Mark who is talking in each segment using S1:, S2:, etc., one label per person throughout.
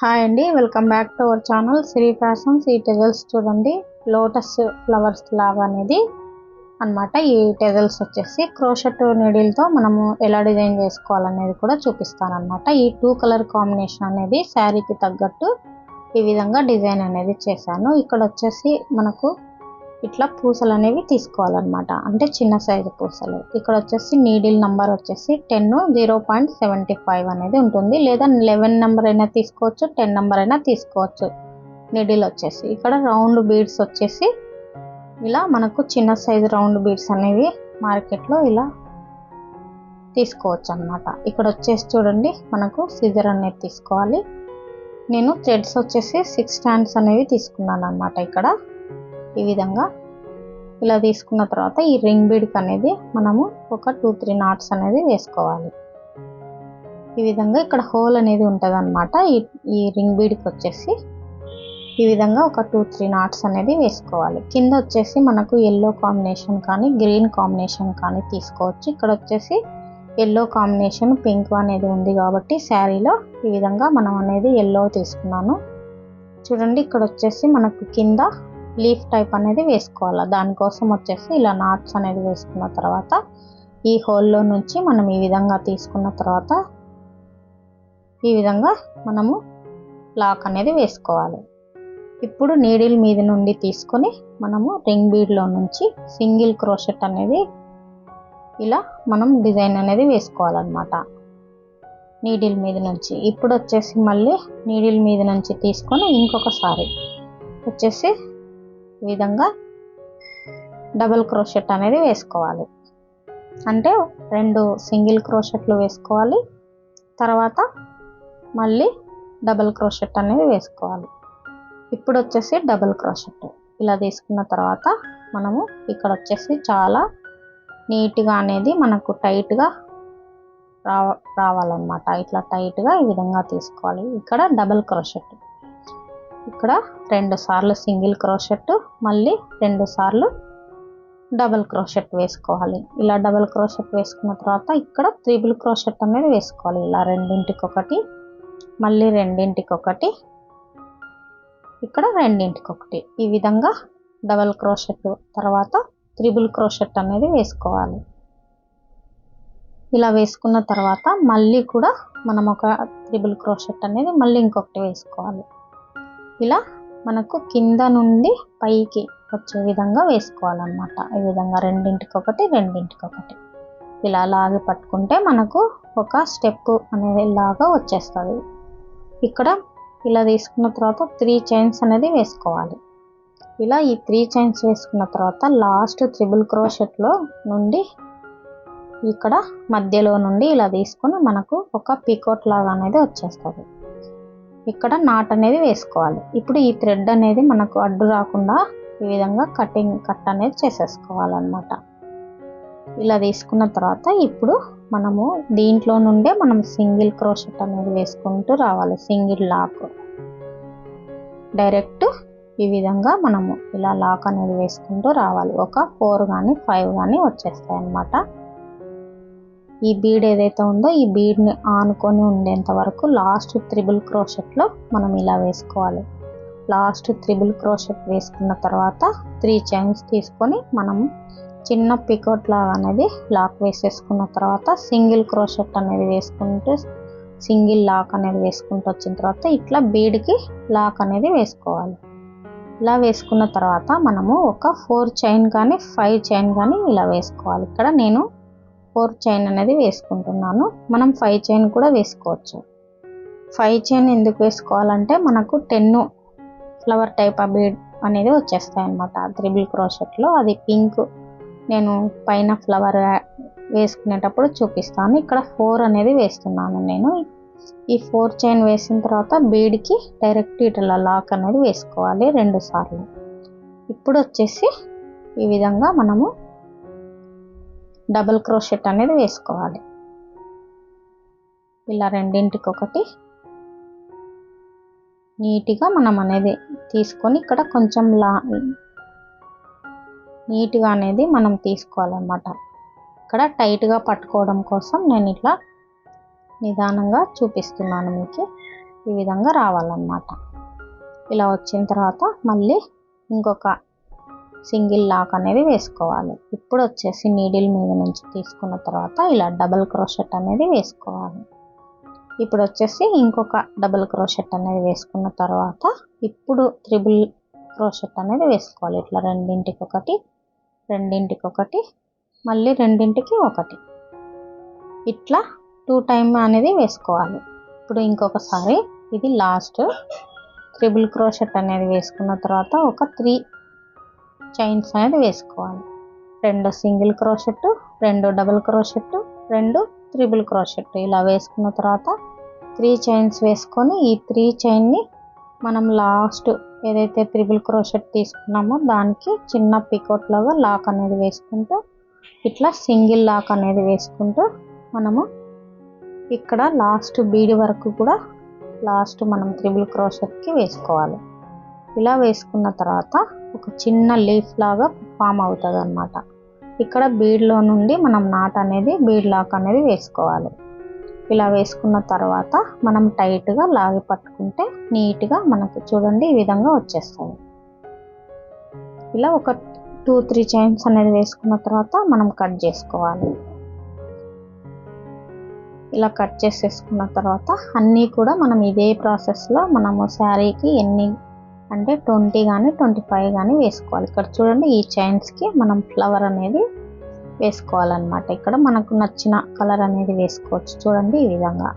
S1: Hi అండి, welcome back to our channel Shri fashions. ఈ టెజల్స్ చూడండి, లోటస్ ఫ్లవర్స్ లాగా అనేది అన్నమాట. ఈ టెజల్స్ వచ్చేసి క్రోషెట్ నీడిల్తో మనము ఎలా డిజైన్ చేసుకోవాలనేది కూడా చూపిస్తానన్నమాట. ఈ 2 కలర్ కాంబినేషన్ అనేది శారీకి తగ్గట్టు ఈ విధంగా డిజైన్ అనేది చేశాను. ఇక్కడ వచ్చేసి మనకు ఇట్లా పూసలు అనేవి తీసుకోవాలన్నమాట, అంటే చిన్న సైజు పూసలు. ఇక్కడ వచ్చేసి నీడిల్ నంబర్ వచ్చేసి 10 0.75 అనేది ఉంటుంది, లేదా 11 నెంబర్ అయినా తీసుకోవచ్చు, 10 నెంబర్ అయినా తీసుకోవచ్చు. నీడిల్ వచ్చేసి ఇక్కడ రౌండ్ బీడ్స్ వచ్చేసి ఇలా మనకు చిన్న సైజు రౌండ్ బీడ్స్ అనేవి మార్కెట్లో ఇలా తీసుకోవచ్చు అన్నమాట. ఇక్కడ వచ్చేసి చూడండి, మనకు సిజర్ అనేది తీసుకోవాలి. నేను థ్రెడ్స్ వచ్చేసి 6 స్టాండ్స్ అనేవి తీసుకున్నాను అన్నమాట. ఇక్కడ ఈ విధంగా ఇలా తీసుకున్న తర్వాత ఈ రింగ్ బీడ్కి అనేది మనము ఒక 2-3 నాట్స్ అనేది వేసుకోవాలి. ఈ విధంగా ఇక్కడ హోల్ అనేది ఉంటుంది అన్నమాట. ఈ రింగ్ బీడ్కి వచ్చేసి ఈ విధంగా ఒక 2-3 నాట్స్ అనేది వేసుకోవాలి. కింద వచ్చేసి మనకు ఎల్లో కాంబినేషన్ కానీ గ్రీన్ కాంబినేషన్ కానీ తీసుకోవచ్చు. ఇక్కడ వచ్చేసి ఎల్లో కాంబినేషన్ పింక్ అనేది ఉంది కాబట్టి శారీలో ఈ విధంగా మనం అనేది ఎల్లో తీసుకున్నాను. చూడండి, ఇక్కడ వచ్చేసి మనకు కింద లీఫ్ టైప్ అనేది వేసుకోవాలి. దానికోసం వచ్చేసి ఇలా నాట్స్ అనేది వేసుకున్న తర్వాత ఈ హోల్లో నుంచి మనం ఈ విధంగా తీసుకున్న తర్వాత ఈ విధంగా మనము లాక్ అనేది వేసుకోవాలి. ఇప్పుడు నీడిల్ మీద నుండి తీసుకొని మనము రింగ్ బీడ్లో నుంచి సింగిల్ క్రోషెట్ అనేది ఇలా మనం డిజైన్ అనేది వేసుకోవాలన్నమాట నీడిల్ మీద నుంచి. ఇప్పుడు వచ్చేసి మళ్ళీ నీడిల్ మీద నుంచి తీసుకొని ఇంకొకసారి వచ్చేసి ఈ విధంగా డబుల్ క్రోషెట్ అనేది వేసుకోవాలి. అంటే 2 సింగిల్ క్రోషెట్లు వేసుకోవాలి, తర్వాత మళ్ళీ డబుల్ క్రోషెట్ అనేది వేసుకోవాలి. ఇప్పుడు వచ్చేసి డబుల్ క్రోషెట్ ఇలా తీసుకున్న తర్వాత మనము ఇక్కడ వచ్చేసి చాలా నీట్గా అనేది మనకు టైట్గా రావాలన్నమాట. ఇట్లా టైట్గా ఈ విధంగా తీసుకోవాలి. ఇక్కడ డబుల్ క్రోషెట్, ఇక్కడ 2 సార్లు సింగిల్ క్రోషెట్, మళ్ళీ 2 సార్లు డబుల్ క్రోషెట్ వేసుకోవాలి. ఇలా డబుల్ క్రోషెట్ వేసుకున్న తర్వాత ఇక్కడ త్రిబుల్ క్రోషెట్ అనేది వేసుకోవాలి. ఇలా రెండింటికొకటి, మళ్ళీ రెండింటికొకటి, ఇక్కడ రెండింటికొకటి, ఈ విధంగా డబుల్ క్రోషెట్ తర్వాత త్రిబుల్ క్రోషెట్ అనేది వేసుకోవాలి. ఇలా వేసుకున్న తర్వాత మళ్ళీ కూడా మనం ఒక త్రిబుల్ క్రోషెట్ అనేది మళ్ళీ ఇంకొకటి వేసుకోవాలి. ఇలా మనకు కింద నుండి పైకి వచ్చే విధంగా వేసుకోవాలన్నమాట. ఈ విధంగా రెండింటికొకటి రెండింటికొకటి ఇలా లాగి పట్టుకుంటే మనకు ఒక స్టెప్ అనేది లాగా వచ్చేస్తుంది. ఇక్కడ ఇలా తీసుకున్న తర్వాత 3 చైన్స్ అనేది వేసుకోవాలి. ఇలా ఈ 3 చైన్స్ వేసుకున్న తర్వాత లాస్ట్ త్రిబుల్ క్రోషెట్లో నుండి ఇక్కడ మధ్యలో నుండి ఇలా తీసుకొని మనకు ఒక పీకోట్ లాగా అనేది వచ్చేస్తుంది. ఇక్కడ నాట్ అనేది వేసుకోవాలి. ఇప్పుడు ఈ థ్రెడ్ అనేది మనకు అడ్డు రాకుండా ఈ విధంగా కట్ అనేది చేసేసుకోవాలన్నమాట. ఇలా తీసుకున్న తర్వాత ఇప్పుడు మనము దీంట్లో నుండే మనం సింగిల్ క్రోషెట్ అనేది వేసుకుంటూ రావాలి. సింగిల్ లాక్ డైరెక్ట్ ఈ విధంగా మనము ఇలా లాక్ అనేది వేసుకుంటూ రావాలి. ఒక 4 కానీ 5 కానీ వచ్చేస్తాయి అన్నమాట. ఈ బీడ్ ఏదైతే ఉందో ఈ బీడ్ని ఆనుకొని ఉండేంత వరకు లాస్ట్ త్రిబుల్ క్రోషెట్లో మనం ఇలా వేసుకోవాలి. లాస్ట్ త్రిబుల్ క్రోషెట్ వేసుకున్న తర్వాత 3 చైన్స్ తీసుకొని మనం చిన్న పికోట్ లాగా అనేది లాక్ వేసేసుకున్న తర్వాత సింగిల్ క్రోషెట్ అనేది వేసుకుంటూ సింగిల్ లాక్ అనేది వేసుకుంటూ వచ్చిన తర్వాత ఇట్లా బీడ్కి లాక్ అనేది వేసుకోవాలి. ఇలా వేసుకున్న తర్వాత మనము ఒక 4 చైన్ కానీ 5 చైన్ కానీ ఇలా వేసుకోవాలి. ఇక్కడ నేను 4 చైన్ అనేది వేసుకుంటున్నాను. మనం 5 చైన్ కూడా వేసుకోవచ్చు. 5 చైన్ ఎందుకు వేసుకోవాలంటే మనకు 10 ఫ్లవర్ టైప్ ఆ బీడ్ అనేది వచ్చేస్తాయి అన్నమాట త్రిబుల్ క్రోషెట్లో. అది పింక్ నేను పైన ఫ్లవర్ వేసుకునేటప్పుడు చూపిస్తాను. ఇక్కడ 4 అనేది వేస్తున్నాను నేను. ఈ 4 చైన్ వేసిన తర్వాత బీడ్కి డైరెక్ట్ ఇట్లా లాక్ అనేది వేసుకోవాలి 2 సార్లు. ఇప్పుడు వచ్చేసి ఈ విధంగా మనము డబుల్ క్రోషెట్ అనేది వేసుకోవాలి. ఇలా రెండింటికొకటి నీట్గా మనం అనేది తీసుకొని ఇక్కడ కొంచెం నీట్గా అనేది మనం తీసుకోవాలన్నమాట. ఇక్కడ టైట్గా పట్టుకోవడం కోసం నేను ఇట్లా నిదానంగా చూపిస్తున్నాను మీకు. ఈ విధంగా రావాలన్నమాట. ఇలా వచ్చిన తర్వాత మళ్ళీ ఇంకొక సింగిల్ లాక్ అనేది వేసుకోవాలి. ఇప్పుడు వచ్చేసి నీడిల్ మీద నుంచి తీసుకున్న తర్వాత ఇలా డబుల్ క్రోషెట్ అనేది వేసుకోవాలి. ఇప్పుడు వచ్చేసి ఇంకొక డబుల్ క్రోషెట్ అనేది వేసుకున్న తర్వాత ఇప్పుడు త్రిబుల్ క్రోషెట్ అనేది వేసుకోవాలి. ఇట్లా రెండింటికి ఒకటి, రెండింటికి ఒకటి, మళ్ళీ రెండింటికి ఒకటి, ఇట్లా 2 టైమ్ అనేది వేసుకోవాలి. ఇప్పుడు ఇంకొకసారి ఇది లాస్ట్ త్రిబుల్ క్రోషెట్ అనేది వేసుకున్న తర్వాత ఒక 3 చైన్స్ అనేది వేసుకోవాలి. 2 single crochet, 2 double crochet, 2 triple crochet ఇలా వేసుకున్న తర్వాత 3 చైన్స్ వేసుకొని ఈ 3 చైన్ని మనం లాస్ట్ ఏదైతే త్రిబుల్ క్రోషెట్ తీసుకున్నామో దానికి చిన్న పికోట్ లాగా లాక్ అనేది వేసుకుంటూ ఇట్లా సింగిల్ లాక్ అనేది వేసుకుంటూ మనము ఇక్కడ లాస్ట్ బీడ్ వరకు కూడా లాస్ట్ మనం త్రిబుల్ క్రోషెట్కి వేసుకోవాలి. ఇలా వేసుకున్న తర్వాత ఒక చిన్న లీఫ్ లాగా ఫామ్ అవుతుంది అన్నమాట. ఇక్కడ బీడ్లో నుండి మనం నాట్ అనేది బీడ్ లాక్ అనేది వేసుకోవాలి. ఇలా వేసుకున్న తర్వాత మనం టైట్గా లాగి పట్టుకుంటే నీట్గా మనకు చూడండి ఈ విధంగా వచ్చేస్తుంది. ఇలా ఒక 2-3 చైన్స్ అనేది వేసుకున్న తర్వాత మనం కట్ చేసుకోవాలి. ఇలా కట్ చేసేసుకున్న తర్వాత అన్నీ కూడా మనం ఇదే ప్రాసెస్లో మనము శారీకి ఎన్ని అంటే 20 కానీ 25 కానీ వేసుకోవాలి. ఇక్కడ చూడండి ఈ చైన్స్కి మనం ఫ్లవర్ అనేది వేసుకోవాలన్నమాట. ఇక్కడ మనకు నచ్చిన కలర్ అనేది వేసుకోవచ్చు. చూడండి ఈ విధంగా.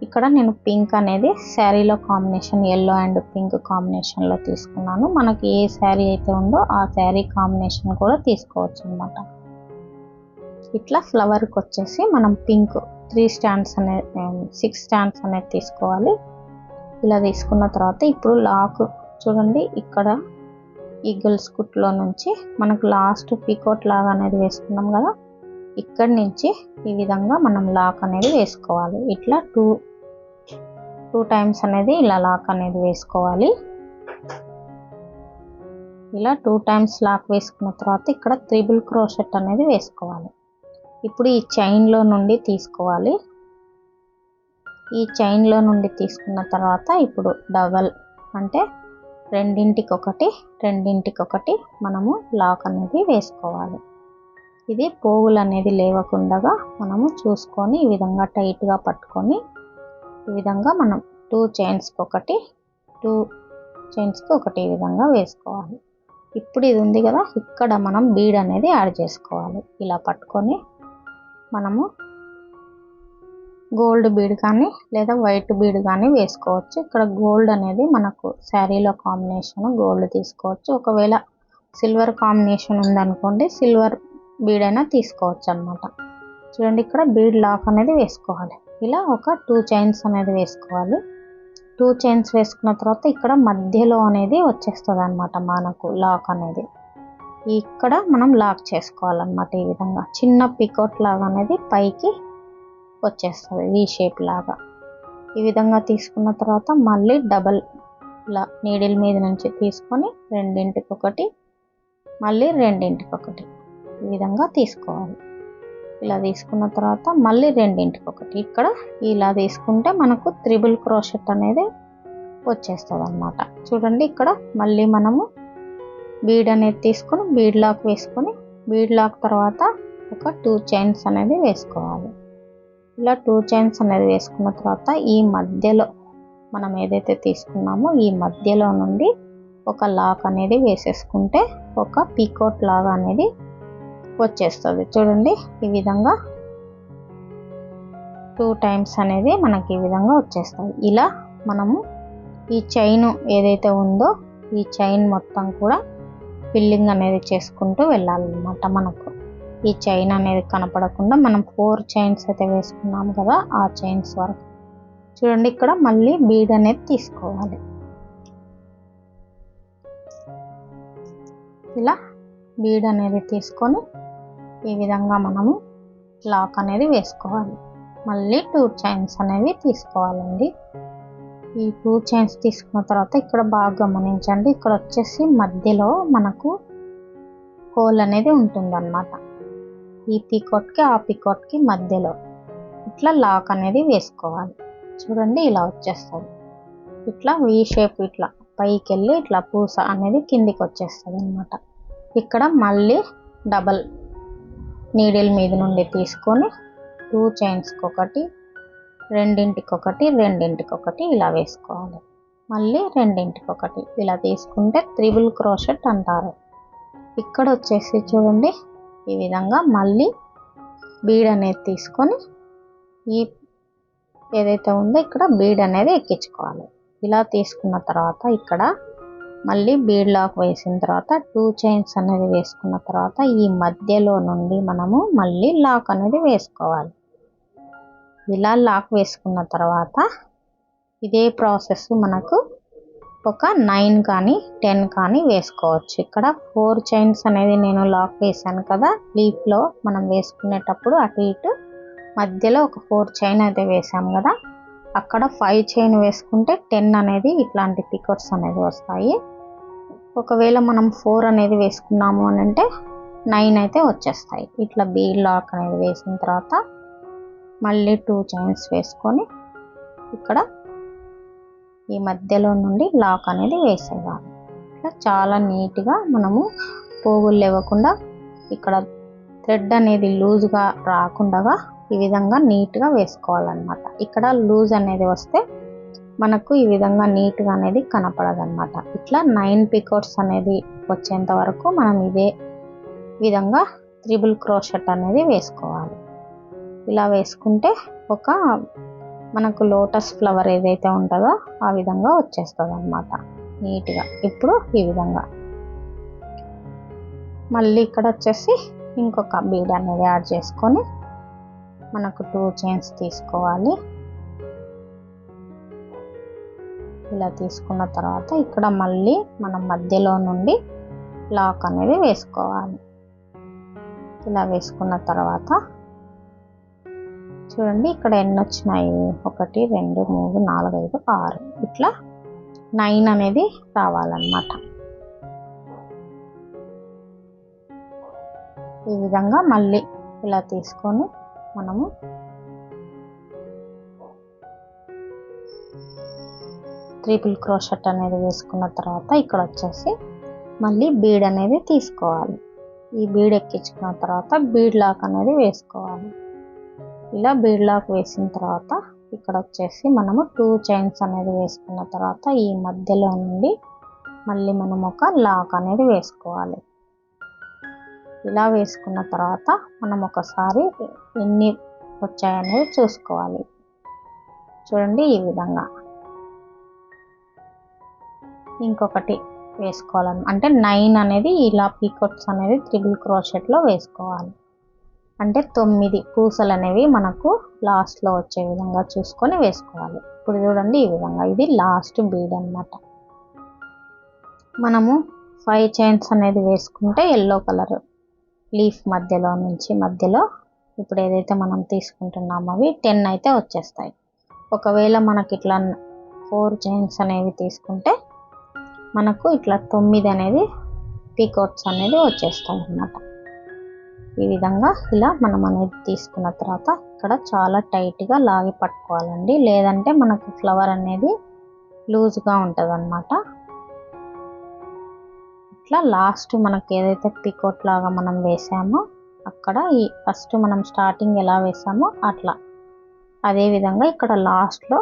S1: ఇక్కడ నేను పింక్ అనేది శారీలో కాంబినేషన్ ఎల్లో అండ్ పింక్ కాంబినేషన్లో తీసుకున్నాను. మనకి ఏ శారీ అయితే ఉందో ఆ శారీ కాంబినేషన్ కూడా తీసుకోవచ్చు అన్నమాట. ఇట్లా ఫ్లవర్కి వచ్చేసి మనం పింక్ 6 స్టాండ్స్ అనేది తీసుకోవాలి. ఇలా తీసుకున్న తర్వాత ఇప్పుడు లాక్ చూడండి ఇక్కడ ఈగల్స్ కుట్లో నుంచి మనకు లాస్ట్ పీకోట్ లాగా అనేది వేసుకున్నాం కదా, ఇక్కడి నుంచి ఈ విధంగా మనం లాక్ అనేది వేసుకోవాలి. ఇట్లా 2 టైమ్స్ అనేది ఇలా లాక్ అనేది వేసుకోవాలి. ఇలా 2 టైమ్స్ లాక్ వేసుకున్న తర్వాత ఇక్కడ త్రిబుల్ క్రోషెట్ అనేది వేసుకోవాలి. ఇప్పుడు ఈ చైన్లో నుండి తీసుకోవాలి. ఈ చైన్లో నుండి తీసుకున్న తర్వాత ఇప్పుడు డబల్ అంటే రెండింటికి ఒకటి మనము లాక్ అనేది వేసుకోవాలి. ఇది పోగులు అనేది లేవకుండా మనము చూసుకొని ఈ విధంగా టైట్గా పట్టుకొని ఈ విధంగా మనం 2 చైన్స్కి ఒకటి ఈ విధంగా వేసుకోవాలి. ఇప్పుడు ఇది ఉంది కదా, ఇక్కడ మనం బీడ్ అనేది యాడ్ చేసుకోవాలి. ఇలా పట్టుకొని మనము గోల్డ్ బీడ్ కానీ లేదా వైట్ బీడ్ కానీ వేసుకోవచ్చు. ఇక్కడ గోల్డ్ అనేది మనకు శారీలో కాంబినేషన్ గోల్డ్ తీసుకోవచ్చు. ఒకవేళ సిల్వర్ కాంబినేషన్ ఉందనుకోండి సిల్వర్ బీడ్ అయినా తీసుకోవచ్చు అన్నమాట. చూడండి ఇక్కడ బీడ్ లాక్ అనేది వేసుకోవాలి. ఇలా ఒక 2 చైన్స్ అనేది వేసుకోవాలి. 2 చైన్స్ వేసుకున్న తర్వాత ఇక్కడ మధ్యలో అనేది వచ్చేస్తుంది అన్నమాట మనకు లాక్ అనేది. ఇక్కడ మనం లాక్ చేసుకోవాలన్నమాట. ఈ విధంగా చిన్న పికోట్ లాగా అనేది పైకి వచ్చేస్తుంది వి షేప్ లాగా. ఈ విధంగా తీసుకున్న తర్వాత మళ్ళీ డబల్ ఇలా నీడిల్ మీద నుంచి తీసుకొని రెండింటికి ఒకటి, మళ్ళీ రెండింటికి ఒకటి ఈ విధంగా తీసుకోవాలి. ఇలా తీసుకున్న తర్వాత మళ్ళీ రెండింటికి ఒకటి. ఇక్కడ ఇలా తీసుకుంటే మనకు త్రిబుల్ క్రోషెట్ అనేది వచ్చేస్తుంది అన్నమాట. చూడండి ఇక్కడ మళ్ళీ మనము బీడ్ అనేది తీసుకొని బీడ్ లాక్ వేసుకొని బీడ్ లాక్ తర్వాత ఒక 2 చైన్స్ అనేది వేసుకోవాలి. ఇలా 2 చైన్స్ అనేది వేసుకున్న తర్వాత ఈ మధ్యలో మనం ఏదైతే తీసుకున్నామో ఈ మధ్యలో నుండి ఒక లాక్ అనేది వేసేసుకుంటే ఒక పీకోట్ లాగా అనేది వచ్చేస్తుంది. చూడండి ఈ విధంగా 2 టైమ్స్ అనేది మనకి ఈ విధంగా వచ్చేస్తుంది. ఇలా మనము ఈ చైన్ ఏదైతే ఉందో ఈ చైన్ మొత్తం కూడా ఫిల్లింగ్ అనేది చేసుకుంటూ వెళ్ళాలన్నమాట. మనకు ఈ చైన్ అనేది కనపడకుండా మనం 4 చైన్స్ అయితే వేసుకున్నాము కదా ఆ చైన్స్ వరకు. చూడండి ఇక్కడ మళ్ళీ బీడ్ అనేది తీసుకోవాలి. ఇలా బీడ్ అనేది తీసుకొని ఈ విధంగా మనము లాక్ అనేది వేసుకోవాలి. మళ్ళీ 2 చైన్స్ అనేవి తీసుకోవాలండి. ఈ 2 చైన్స్ తీసుకున్న తర్వాత ఇక్కడ బాగా గమనించండి, ఇక్కడ వచ్చేసి మధ్యలో మనకు హోల్ అనేది ఉంటుందన్నమాట. ఈ పీకోట్కి ఆ పీకోట్కి మధ్యలో ఇట్లా లాక్ అనేది వేసుకోవాలి. చూడండి ఇలా వచ్చేస్తుంది. ఇట్లా వి షేప్ ఇట్లా పైకి వెళ్ళి ఇట్లా పూస అనేది కిందికి వచ్చేస్తుంది అనమాట. ఇక్కడ మళ్ళీ డబల్ నీడిల్ మీద నుండి తీసుకొని 2 చైన్స్కి ఒకటి, రెండింటికి ఒకటి ఇలా వేసుకోవాలి. మళ్ళీ రెండింటికి ఒకటి ఇలా తీసుకుంటే త్రిబుల్ క్రోషెట్ అంటారు. ఇక్కడ వచ్చేసి చూడండి ఈ విధంగా మళ్ళీ బీడ్ అనేది తీసుకొని ఈ ఏదైతే ఉందో ఇక్కడ బీడ్ అనేది ఎక్కించుకోవాలి. ఇలా తీసుకున్న తర్వాత ఇక్కడ మళ్ళీ బీడ్ లాక్ వేసిన తర్వాత 2 చైన్స్ అనేది వేసుకున్న తర్వాత ఈ మధ్యలో నుండి మనము మళ్ళీ లాక్ అనేది వేసుకోవాలి. ఇలా లాక్ వేసుకున్న తర్వాత ఇదే ప్రాసెస్ మనకు ఒక 9 కానీ 10 కానీ వేసుకోవచ్చు. ఇక్కడ 4 చైన్స్ అనేది నేను లాక్ వేసాను కదా, లీఫ్లో మనం వేసుకునేటప్పుడు అటు ఇటు మధ్యలో ఒక 4 చైన్ అయితే వేసాం కదా, అక్కడ 5 చైన్ వేసుకుంటే 10 అనేది ఇట్లాంటి పికోట్స్ అనేది వస్తాయి. ఒకవేళ మనం 4 అనేది వేసుకున్నాము అని అంటే 9 అయితే వచ్చేస్తాయి. ఇట్లా బీడ్ లాక్ అనేది వేసిన తర్వాత మళ్ళీ 2 చైన్స్ వేసుకొని ఇక్కడ ఈ మధ్యలో నుండి లాక్ అనేది వేసేయాలి. ఇట్లా చాలా నీట్గా మనము పోగులు లేవకుండా ఇక్కడ థ్రెడ్ అనేది లూజ్గా రాకుండా ఈ విధంగా నీట్గా వేసుకోవాలన్నమాట. ఇక్కడ లూజ్ అనేది వస్తే మనకు ఈ విధంగా నీట్గా అనేది కనపడదన్నమాట. ఇట్లా 9 పికోట్స్ అనేది వచ్చేంత వరకు మనం ఇదే విధంగా త్రిబుల్ క్రోషెట్ అనేది వేసుకోవాలి. ఇలా వేసుకుంటే ఒక మనకు లోటస్ ఫ్లవర్ ఏదైతే ఉంటుందో ఆ విధంగా వచ్చేస్తుంది అన్నమాట నీట్గా. ఇప్పుడు ఈ విధంగా మళ్ళీ ఇక్కడ వచ్చేసి ఇంకొక బీడ్ అనేది యాడ్ చేసుకొని మనకు 2 చైన్స్ తీసుకోవాలి. ఇలా తీసుకున్న తర్వాత ఇక్కడ మళ్ళీ మనం మధ్యలో నుండి లాక్ అనేది వేసుకోవాలి. ఇలా వేసుకున్న తర్వాత చూడండి ఇక్కడ ఎన్ని వచ్చినాయి, 1 2 3 4 5 6 ఇట్లా 9 అనేది రావాలన్నమాట. ఈ విధంగా మళ్ళీ ఇలా తీసుకొని మనము ట్రిపుల్ క్రోషెట్ అనేది వేసుకున్న తర్వాత ఇక్కడ వచ్చేసి మళ్ళీ బీడ్ అనేది తీసుకోవాలి. ఈ బీడ్ ఎక్కించుకున్న తర్వాత బీడ్ లాక్ అనేది వేసుకోవాలి. ఇలా బీడ్ లాక్ వేసిన తర్వాత ఇక్కడ వచ్చేసి మనము 2 చైన్స్ అనేది వేసుకున్న తర్వాత ఈ మధ్యలో నుండి మళ్ళీ మనం ఒక లాక్ అనేది వేసుకోవాలి. ఇలా వేసుకున్న తర్వాత మనం ఒకసారి ఎన్ని వచ్చాయనేది చూసుకోవాలి. చూడండి ఈ విధంగా ఇంకొకటి వేసుకోవాలి. అంటే 9 అనేది ఇలా పీకోట్స్ అనేది త్రిబుల్ క్రోషెట్లో వేసుకోవాలి. అంటే 9 పూసలు అనేవి మనకు లాస్ట్లో వచ్చే విధంగా చూసుకొని వేసుకోవాలి. ఇప్పుడు చూడండి ఈ విధంగా ఇది లాస్ట్ బీడ్ అన్నమాట. మనము 5 చైన్స్ అనేది వేసుకుంటే ఎల్లో కలర్ లీఫ్ మధ్యలో నుంచి మధ్యలో ఇప్పుడు ఏదైతే మనం తీసుకుంటున్నామో అవి 10 అయితే వచ్చేస్తాయి. ఒకవేళ మనకి ఇట్లా 4 చైన్స్ అనేవి తీసుకుంటే మనకు ఇట్లా 9 అనేది పీకోట్స్ అనేది వచ్చేస్తాయి అన్నమాట. ఈ విధంగా ఇలా మనం అనేది తీసుకున్న తర్వాత ఇక్కడ చాలా టైట్గా లాగి పట్టుకోవాలండి, లేదంటే మనకు ఫ్లవర్ అనేది లూజ్గా ఉంటుంది అన్నమాట. ఇట్లా లాస్ట్ మనకి ఏదైతే పికోట్ లాగా మనం వేసామో అక్కడ ఈ ఫస్ట్ మనం స్టార్టింగ్ ఎలా వేసామో అట్లా అదే విధంగా ఇక్కడ లాస్ట్లో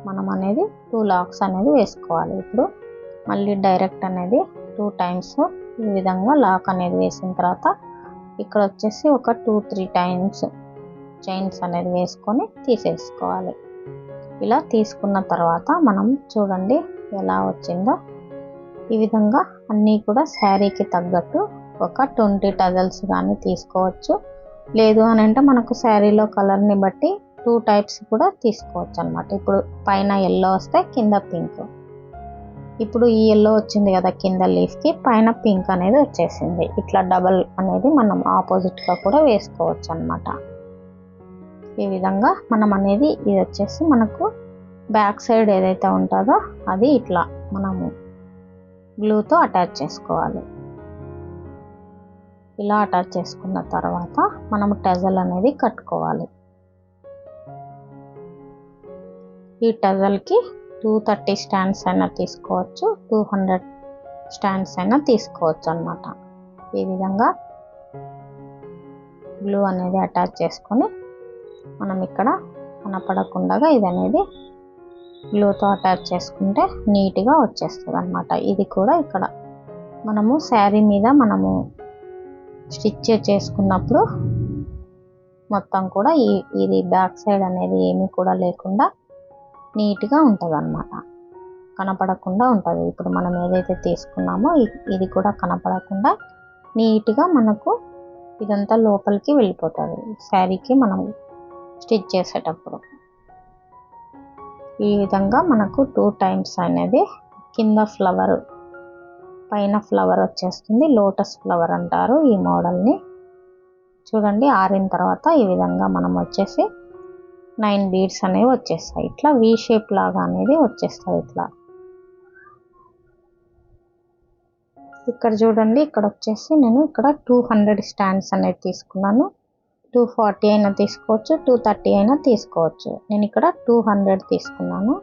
S1: మనం అనేది 2 లాక్స్ అనేది వేసుకోవాలి. ఇప్పుడు మళ్ళీ డైరెక్ట్ అనేది 2 టైమ్స్ ఈ విధంగా లాక్ అనేది వేసిన తర్వాత ఇక్కడ వచ్చేసి ఒక 2-3 టైమ్స్ చైన్స్ అనేది వేసుకొని తీసేసుకోవాలి. ఇలా తీసుకున్న తర్వాత మనం చూడండి ఎలా వచ్చిందో. ఈ విధంగా అన్నీ కూడా శారీకి తగ్గట్టు ఒక 20 టజల్స్ కానీ తీసుకోవచ్చు. లేదు అని అంటే మనకు శారీలో కలర్ని బట్టి 2 టైప్స్ కూడా తీసుకోవచ్చు అన్నమాట. ఇప్పుడు పైన ఎల్లో వస్తే కింద పింక్. ఇప్పుడు ఈ ఎల్లో వచ్చింది కదా కింద లీఫ్కి, పైన పింక్ అనేది వచ్చేసింది. ఇట్లా డబల్ అనేది మనం ఆపోజిట్గా కూడా వేసుకోవచ్చు అన్నమాట. ఈ విధంగా మనం అనేది ఇది వచ్చేసి మనకు బ్యాక్ సైడ్ ఏదైతే ఉంటుందో అది ఇట్లా మనము గ్లూతో అటాచ్ చేసుకోవాలి. ఇలా అటాచ్ చేసుకున్న తర్వాత మనం టజల్ అనేది కట్టుకోవాలి. ఈ టజల్కి 230 స్టాండ్స్ అయినా తీసుకోవచ్చు, 200 స్టాండ్స్ అయినా తీసుకోవచ్చు అన్నమాట. ఈ విధంగా గ్లూ అనేది అటాచ్ చేసుకొని మనం ఇక్కడ కనపడకుండా ఇది అనేది గ్లూతో అటాచ్ చేసుకుంటే నీట్గా వచ్చేస్తుంది అన్నమాట. ఇది కూడా ఇక్కడ మనము శారీ మీద మనము స్టిచ్ చేసుకున్నప్పుడు మొత్తం కూడా ఇది బ్యాక్ సైడ్ అనేది ఏమీ కూడా లేకుండా నీట్గా ఉంటుంది అన్నమాట, కనపడకుండా ఉంటుంది. ఇప్పుడు మనం ఏదైతే తీసుకున్నామో ఇది కూడా కనపడకుండా నీట్గా మనకు ఇదంతా లోపలికి వెళ్ళిపోతుంది శారీకి మనం స్టిచ్ చేసేటప్పుడు. ఈ విధంగా మనకు 2 టైమ్స్ అనేది కింద ఫ్లవర్ పైన ఫ్లవర్ వచ్చేస్తుంది, లోటస్ ఫ్లవర్ అంటారు ఈ మోడల్ని. చూడండి, ఆరిన తర్వాత ఈ విధంగా మనం వచ్చేసి 9 బీడ్స్ అనేవి వచ్చేస్తాయి. ఇట్లా వి షేప్ లాగా అనేది వచ్చేస్తాయి ఇట్లా. ఇక్కడ చూడండి, ఇక్కడ వచ్చేసి నేను ఇక్కడ 200 స్టాండ్స్ అనేది తీసుకున్నాను. 240 అయినా తీసుకోవచ్చు, 230 అయినా తీసుకోవచ్చు. నేను ఇక్కడ 200 తీసుకున్నాను.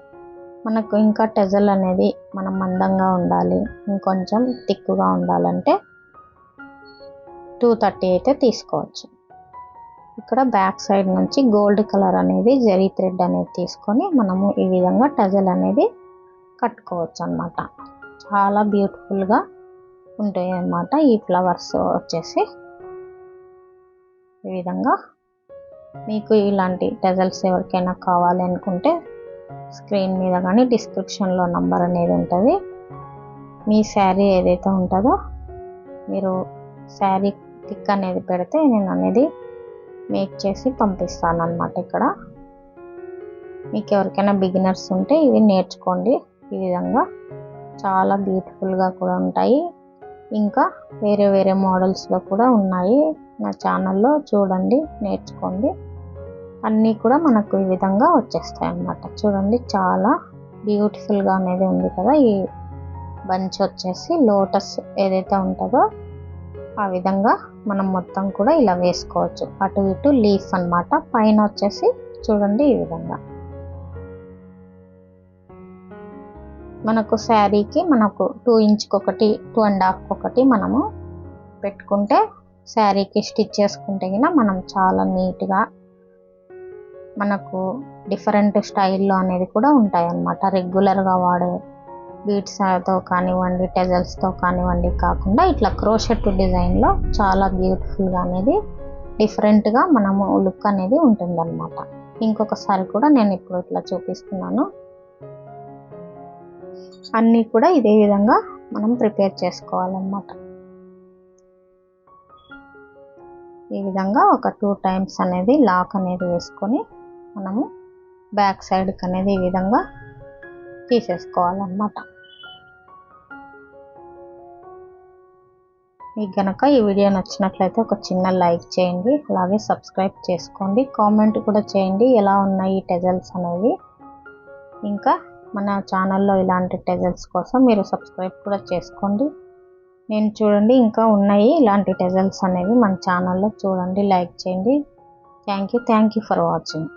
S1: మనకు ఇంకా టెజల్ అనేది మనం మందంగా ఉండాలి, ఇంకొంచెం థిక్గా ఉండాలంటే 230 అయితే తీసుకోవచ్చు. ఇక్కడ బ్యాక్ సైడ్ నుంచి గోల్డ్ కలర్ అనేది జరీ థ్రెడ్ అనేది తీసుకొని మనము ఈ విధంగా టజల్ అనేది కట్టుకోవచ్చు అన్నమాట. చాలా బ్యూటిఫుల్గా ఉంటాయి అన్నమాట ఈ ఫ్లవర్స్ వచ్చేసి. ఈ విధంగా మీకు ఇలాంటి టజల్స్ ఎవరికైనా కావాలి అనుకుంటే స్క్రీన్ మీద కానీ డిస్క్రిప్షన్లో నంబర్ అనేది ఉంటుంది. మీ శారీ ఏదైతే ఉంటుందో మీరు శారీ థిక్ అనేది పెడితే నేను అనేది మేక్ చేసి పంపిస్తాను అన్నమాట. ఇక్కడ మీకు ఎవరికైనా బిగినర్స్ ఉంటే ఇవి నేర్చుకోండి. ఈ విధంగా చాలా బ్యూటిఫుల్గా కూడా ఉంటాయి. ఇంకా వేరే వేరే మోడల్స్లో కూడా ఉన్నాయి నా ఛానల్లో, చూడండి, నేర్చుకోండి. అన్నీ కూడా మనకు ఈ విధంగా వచ్చేస్తాయి అన్నమాట. చూడండి, చాలా బ్యూటిఫుల్గా అనేది ఉంది కదా. ఈ బంచ్ వచ్చేసి లోటస్ ఏదైతే ఉంటుందో ఆ విధంగా మనం మొత్తం కూడా ఇలా వేసుకోవచ్చు. అటు ఇటు లీఫ్ అన్నమాట. పైన వచ్చేసి చూడండి ఈ విధంగా మనకు శారీకి మనకు 2 ఇంచ్కి ఒకటి 2.5 ఒకటి మనము పెట్టుకుంటే శారీకి స్టిచ్ చేసుకుంటే కినా మనం చాలా నీట్గా మనకు డిఫరెంట్ స్టైల్లో అనేది కూడా ఉంటాయి అన్నమాట. రెగ్యులర్గా వాడే బీడ్స్తో కానివ్వండి, టెజల్స్తో కానివ్వండి కాకుండా ఇట్లా క్రోషెట్ డిజైన్లో చాలా బ్యూటిఫుల్గా అనేది డిఫరెంట్గా మనము లుక్ అనేది ఉంటుందన్నమాట. ఇంకొకసారి కూడా నేను ఇప్పుడు ఇట్లా చూపిస్తున్నాను. అన్నీ కూడా ఇదే విధంగా మనం ప్రిపేర్ చేసుకోవాలన్నమాట. ఈ విధంగా ఒక 2 టైమ్స్ అనేది లాక్ అనేది వేసుకొని మనము బ్యాక్ సైడ్కి అనేది ఈ విధంగా తీసేసుకోవాలన్నమాట. మీకు కనుక ఈ వీడియో నచ్చినట్లయితే ఒక చిన్న లైక్ చేయండి, అలాగే సబ్స్క్రైబ్ చేసుకోండి, కామెంట్ కూడా చేయండి ఎలా ఉన్నాయి ఈ టెజల్స్ అనేవి. ఇంకా మన ఛానల్లో ఇలాంటి టెజల్స్ కోసం మీరు సబ్స్క్రైబ్ కూడా చేసుకోండి. నేను చూడండి ఇంకా ఉన్నాయి ఇలాంటి టెజల్స్ అనేవి మన ఛానల్లో, చూడండి, లైక్ చేయండి. Thank you for watching.